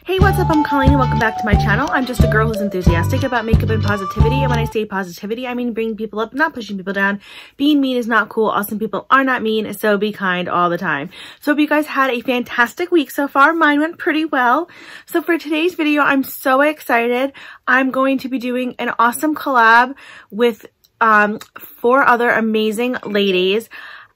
Hey, what's up? I'm Colleen and welcome back to my channel. I'm just a girl who's enthusiastic about makeup and positivity. And when I say positivity, I mean bringing people up, not pushing people down. Being mean is not cool. Awesome people are not mean, so be kind all the time. So hope you guys had a fantastic week so far. Mine went pretty well. So for today's video, I'm so excited. I'm going to be doing an awesome collab with 4 other amazing ladies.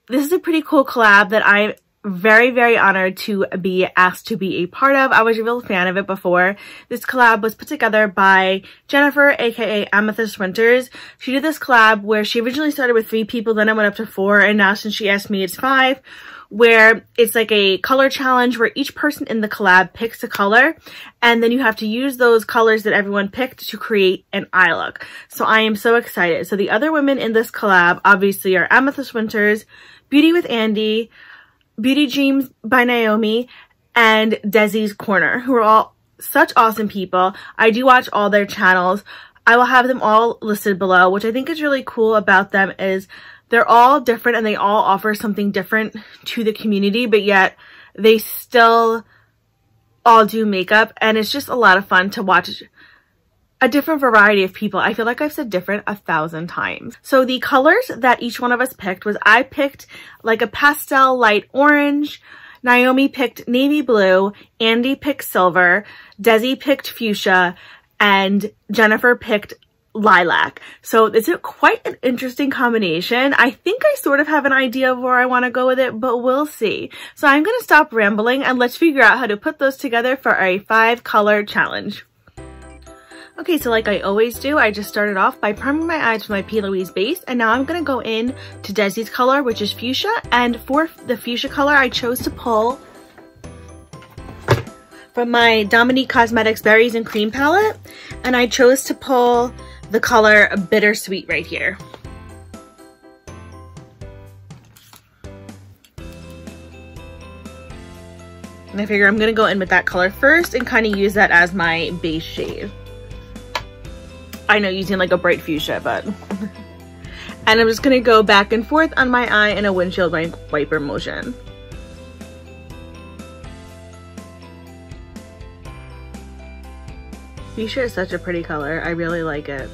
This is a pretty cool collab that I'm very honored to be asked to be a part of. I was a real fan of it before. This collab was put together by Jennifer, aka Amethyst Winters. She did this collab where she originally started with 3 people, then it went up to 4, and now since she asked me, it's 5, where it's like a color challenge where each person in the collab picks a color, and then you have to use those colors that everyone picked to create an eye look. So I am so excited. So the other women in this collab obviously are Amethyst Winters, Beauty with Andy, Beauty Dreams by Naomi, and Desi's Corner, who are all such awesome people. I do watch all their channels. I will have them all listed below, which I think is really cool about them is they're all different and they all offer something different to the community, but yet they still all do makeup, and it's just a lot of fun to watch a different variety of people. I feel like I've said different 1,000 times. So the colors that each one of us picked was, I picked like a pastel light orange, Naomi picked navy blue, Andy picked silver, Desi picked fuchsia, and Jennifer picked lilac. So it's quite an interesting combination. I think I sort of have an idea of where I want to go with it, but we'll see. So I'm going to stop rambling and let's figure out how to put those together for a 5-color challenge. Okay, so like I always do, I just started off by priming my eyes with my P. Louise base, and now I'm going to go in to Desi's color, which is fuchsia, and for the fuchsia color, I chose to pull from my Dominique Cosmetics Berries and Cream palette, and I chose to pull the color Bittersweet right here. And I figure I'm going to go in with that color first and kind of use that as my base shade. I know, using like a bright fuchsia, but and I'm just gonna go back and forth on my eye in a windshield wiper motion. Fuchsia is such a pretty color. I really like it.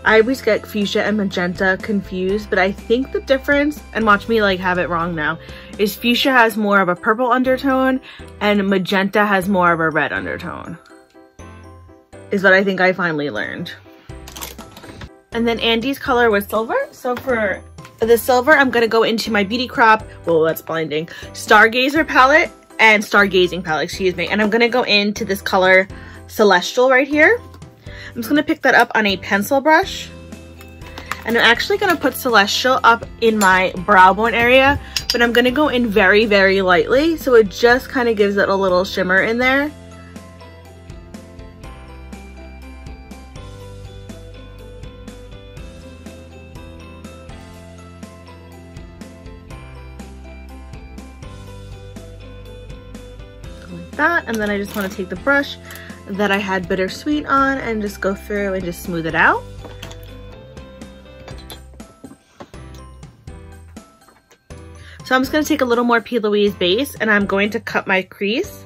I always get fuchsia and magenta confused, but I think the difference, and watch me like have it wrong now, is fuchsia has more of a purple undertone and magenta has more of a red undertone. Is what I think I finally learned. And then Andy's color was silver. So for the silver, I'm gonna go into my Beauty Crop, whoa, that's blinding, Stargazing palette, excuse me. And I'm gonna go into this color Celestial right here. I'm just gonna pick that up on a pencil brush. And I'm actually gonna put Celestial up in my brow bone area, but I'm gonna go in very lightly. So it just kind of gives it a little shimmer in there. That, and then I just want to take the brush that I had Bittersweet on and just go through and just smooth it out. So I'm just going to take a little more P. Louise base and I'm going to cut my crease.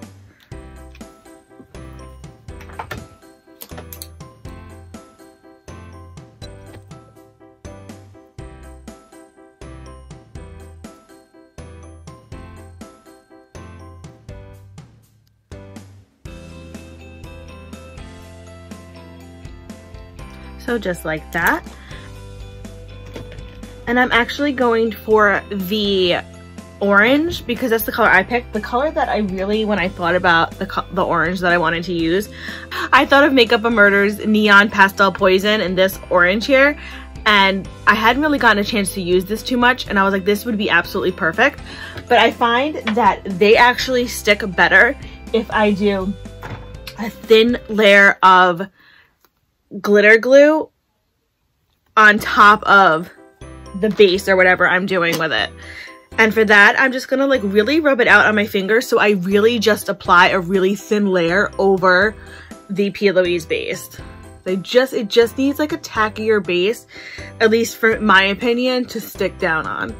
So just like that. And I'm actually going for the orange because that's the color I picked. The color that I really, when I thought about the orange that I wanted to use, I thought of Makeup of Murder's Neon Pastel Poison and this orange here. And I hadn't really gotten a chance to use this too much, and I was like, this would be absolutely perfect. But I find that they actually stick better if I do a thin layer of glitter glue on top of the base or whatever I'm doing with it. And for that, I'm just gonna like really rub it out on my fingers, so I really just apply a really thin layer over the P. Louise base. It just needs like a tackier base, at least for my opinion, to stick down on.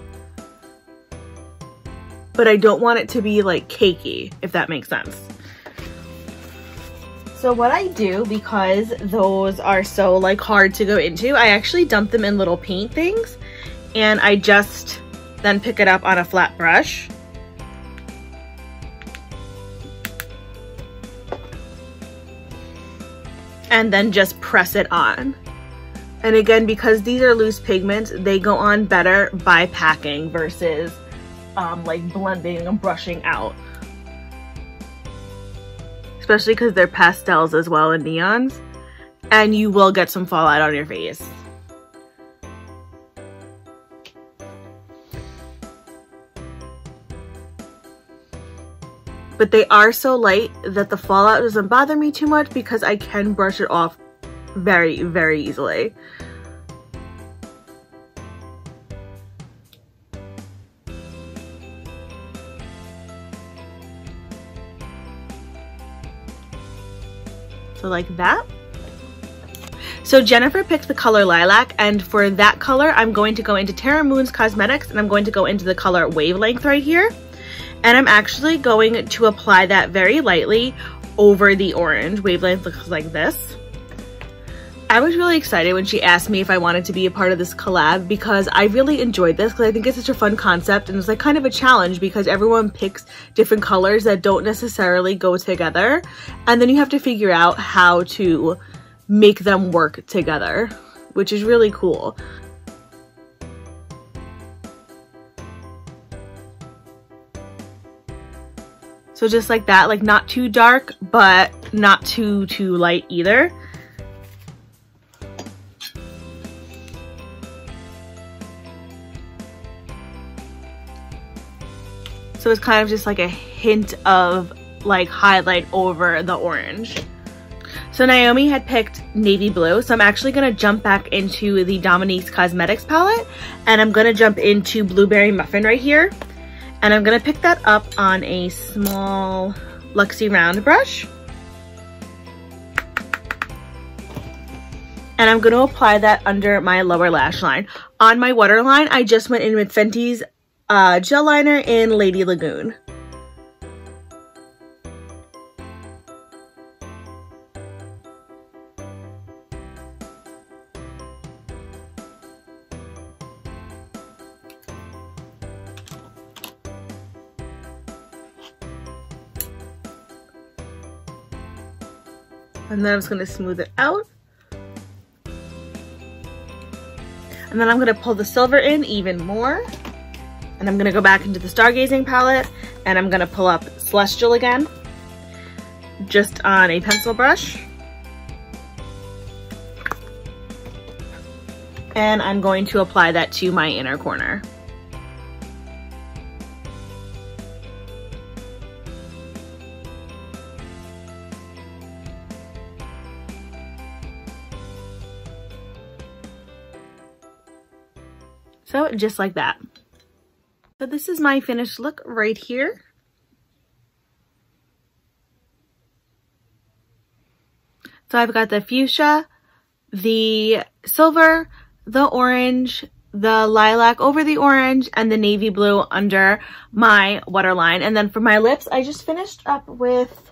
But I don't want it to be like cakey, if that makes sense. So what I do, because those are so like hard to go into, I actually dump them in little paint things, and I just then pick it up on a flat brush. And then just press it on. And again, because these are loose pigments, they go on better by packing versus like blending and brushing out. Especially because they're pastels as well and neons. And you will get some fallout on your face. But they are so light that the fallout doesn't bother me too much because I can brush it off very, very easily. So like that. So Jennifer picked the color Lilac, and for that color, I'm going to go into Terramoons Cosmetics, and I'm going to go into the color Wavelength right here. And I'm actually going to apply that very lightly over the orange. Wavelength looks like this. I was really excited when she asked me if I wanted to be a part of this collab because I really enjoyed this because I think it's such a fun concept, and it's like kind of a challenge because everyone picks different colors that don't necessarily go together, and then you have to figure out how to make them work together, which is really cool. So just like that, like not too dark, but not too light either. So it's kind of just like a hint of like highlight over the orange. So Naomi had picked navy blue, so I'm actually gonna jump back into the Dominique's Cosmetics palette, and I'm gonna jump into Blueberry Muffin right here. And I'm gonna pick that up on a small Luxie round brush. And I'm gonna apply that under my lower lash line. On my waterline, I just went in with Fenty's gel liner in Lady Lagoon. And then I'm just gonna smooth it out. And then I'm gonna pull the silver in even more. And I'm gonna go back into the Stargazing palette, and I'm gonna pull up Celestial again, just on a pencil brush. And I'm going to apply that to my inner corner. So just like that. So this is my finished look right here. So I've got the fuchsia, the silver, the orange, the lilac over the orange, and the navy blue under my waterline. And then for my lips, I just finished up with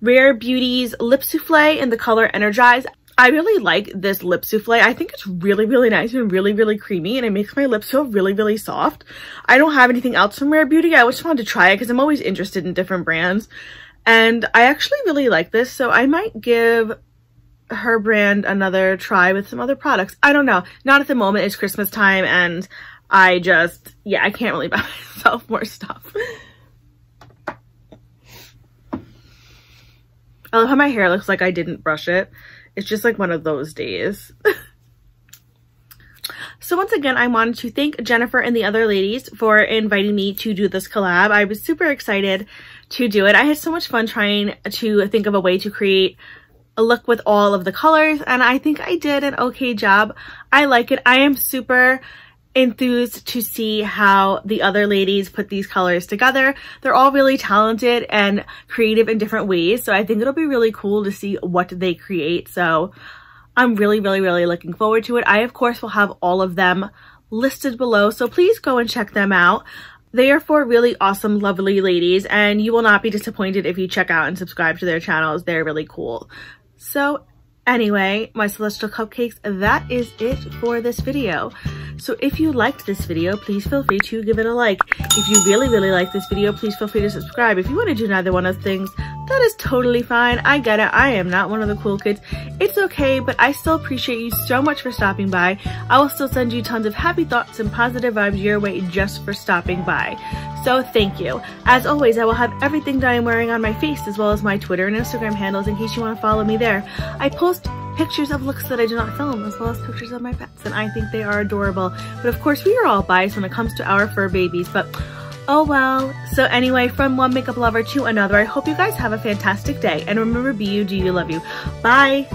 Rare Beauty's Lip Souffle in the color Energize. I really like this lip souffle. I think it's really, really nice and really, really creamy, and it makes my lips feel really, really soft. I don't have anything else from Rare Beauty. I just wanted to try it because I'm always interested in different brands. And I actually really like this, so I might give her brand another try with some other products. I don't know. Not at the moment. It's Christmas time, and I just, yeah, I can't really buy myself more stuff. I love how my hair looks like I didn't brush it. It's just like one of those days. So once again, I wanted to thank Jennifer and the other ladies for inviting me to do this collab. I was super excited to do it. I had so much fun trying to think of a way to create a look with all of the colors, and I think I did an okay job. I like it. I am super enthused to see how the other ladies put these colors together. They're all really talented and creative in different ways, so I think it'll be really cool to see what they create. So I'm really, really, really looking forward to it. I, of course, will have all of them listed below, so please go and check them out. They are for really awesome, lovely ladies, and you will not be disappointed if you check out and subscribe to their channels. They're really cool. So anyway, my celestial cupcakes, that is it for this video. So if you liked this video, please feel free to give it a like. If you really, really like this video, please feel free to subscribe. If you want to do neither one of those things, that is totally fine. I get it. I am not one of the cool kids. It's okay, but I still appreciate you so much for stopping by. I will still send you tons of happy thoughts and positive vibes your way just for stopping by. So thank you. As always, I will have everything that I'm wearing on my face, as well as my Twitter and Instagram handles in case you want to follow me there. I post pictures of looks that I do not film, as well as pictures of my pets, and I think they are adorable. But of course, we are all biased when it comes to our fur babies, but oh well. So anyway, from one makeup lover to another, I hope you guys have a fantastic day, and remember, be you, do you, love you. Bye.